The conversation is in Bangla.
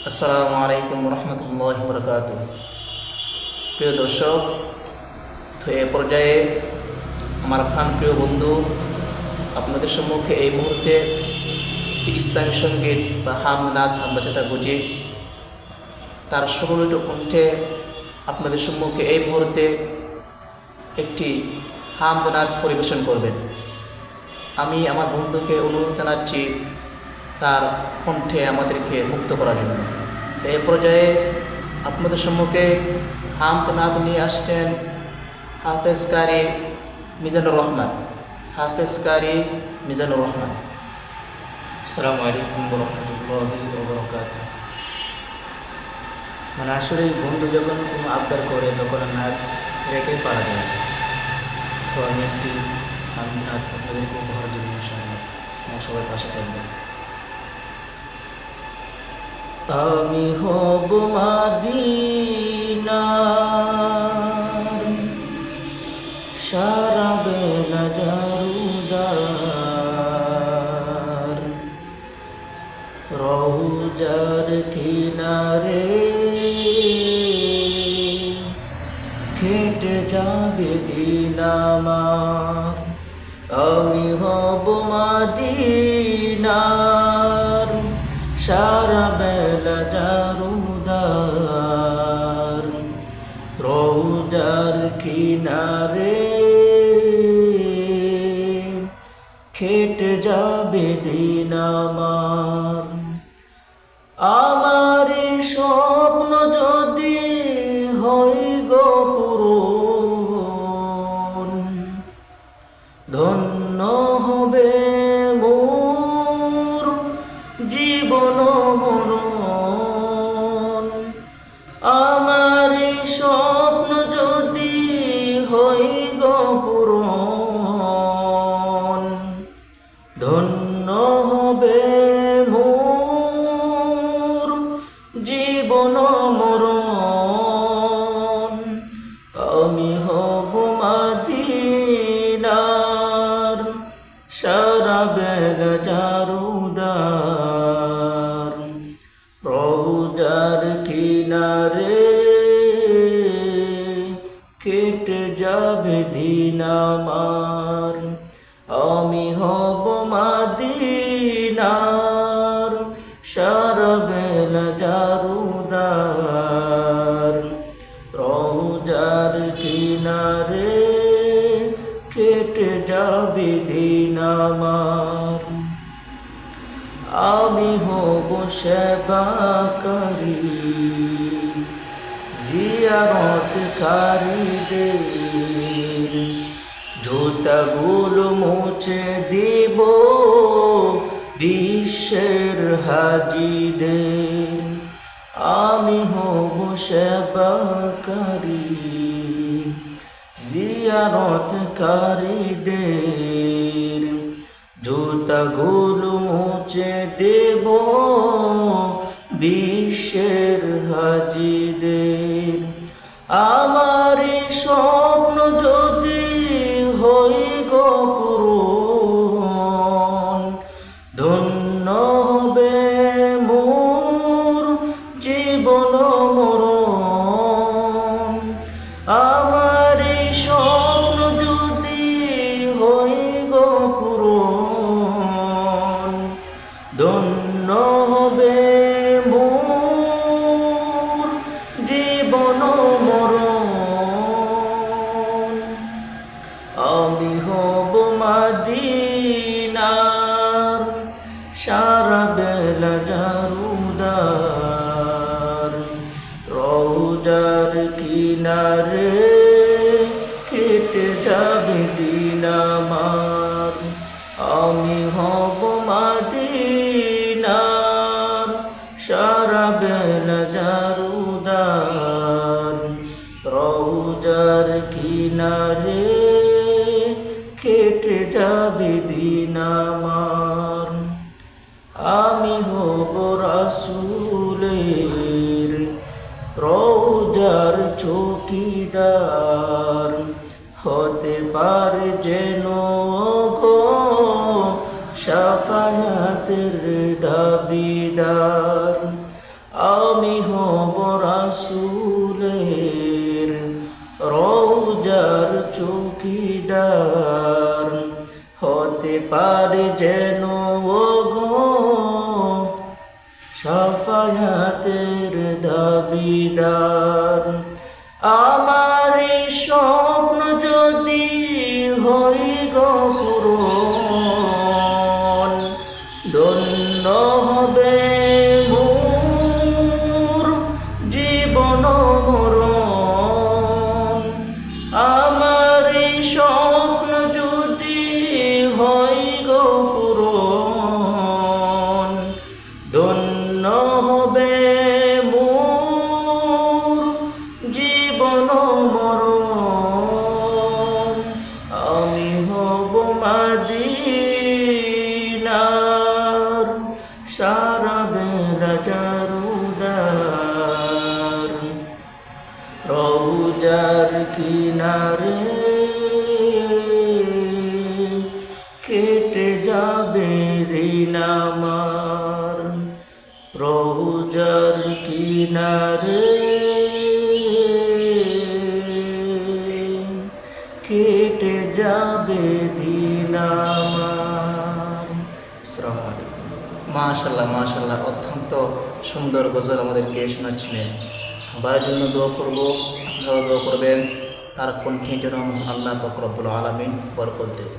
আসসালামু আলাইকুম রহমতুল্লাহি বরকাতুহ। প্রিয় দর্শক, তো এ পর্যায়ে আমার প্রিয় বন্ধু আপনাদের সম্মুখে এই মুহূর্তে একটি ইসলামী সঙ্গীত বা হাম নাচ আমরা যেটা বুঝি তার সুললিত কণ্ঠে আপনাদের সম্মুখে এই মুহূর্তে একটি হাম নাচ পরিবেশন করবেন। আমি আমার বন্ধুকে অনুরোধ জানাচ্ছি তার কণ্ঠে আমাদেরকে মুক্ত করার জন্য। তো এই পর্যায়ে আপনাদের সম্মুখে হামদ নাচ নিয়ে আসছেন হাফেজ কারি মিজানুর রহমান। হাফেজ কারি মিজানুর রহমান। আসসালামু আলাইকুম রহমতুল্লাহি ওয়া মানে আসলে বন্ধু যখন কোনো আবদার করে তখন নাচ রেখে পারা যায়। তো আমি একটি নাচ আপনাদেরকে উপহার দেব ইনশাআল্লাহ। আমার সবার পাশে থাকবেন। আমি হব মাদিনার সারা বেলা জারুদার, রওজার কিনারে খেটে যাবে দিন আমার। আমি হব মাদিনার সারা বেলা জারুদার, রওজার কিনারে খেটে যাবে দিন আমার। আমার স্বপ্ন যদি হয় গো পূরণ, ধন্য হবে মোর জীবন মরণ। আমার স্বপ্ন যদি হয় গো পূরণ, ধন্য হবে মোর জীবন মরণ। আমি হব মাদিনার সারা বেলা জারুদার, রওজার কিনারে কেটে যাবে দিন আমার। আমি হব মাদিনার সারা বেলা জারুদার, রওজার কিনারে কেটে যাবে দিন আমার। আমি হব সেবাকারী জিয়ারতকারীদের, জুতাগুলো মুছে দিব বিশ্বের হাজিদের। আমি হব সেবাকারী জিয়ারতকারীদের, জুতাগুলো মুছে দেব বিশ্বের হাজিদের। আমার স্বপ্ন যদি হয় গো পূরণ, ধন্য হবে মোর জীবন মরণ। আমার স্বপ্ন যদি হয় গো পূরণ, ধন্য হবে মোর জীবন মরণ। আমি হব মাদিনার সারা বেলা জারুদার, রওজার কিনারে কেটে যাবে দিন আমার। আমি হব মাদিনার সারা বেলা জারুদার, রওজার কিনারে কেটে যাবে দিন আমার। আমি হব রাসূলের রওজার চৌকিদার, হতে পারে যেন গো শাফায়াতের দাবিদার। আমি হব রাসূলের রওজার চৌকিদার, হতে পারে যেন ওগো শাফায়াতের দাবিদার। আমার এই স্বপ্ন যদি হই গো পূরণ, ধন্য হবে মোর জীবন মরণ। আমার এই স্বপ্ন যদি হই গো পূরণ, ধন্য হবে মোর জীবন মরণ। আমি হব মদিনার সারা বেলা জারুদার, রওজার কিনারে কেটে যাবে দিন আমার, রওজার কিনারে কেটে যাবে দিন আমার। আসসালামু আলাইকুম। মাশাল্লাহ মাশাল্লাহ, অত্যন্ত সুন্দর গজল আমাদেরকে শোনাচ্ছিলেন। ভাইয়ের জন্য দোয়া করবো, আপনারাও দোয়া করবেন, তার কণ্ঠে যেন আল্লাহ পাক রব্বুল আলামিন বরকত দেয়।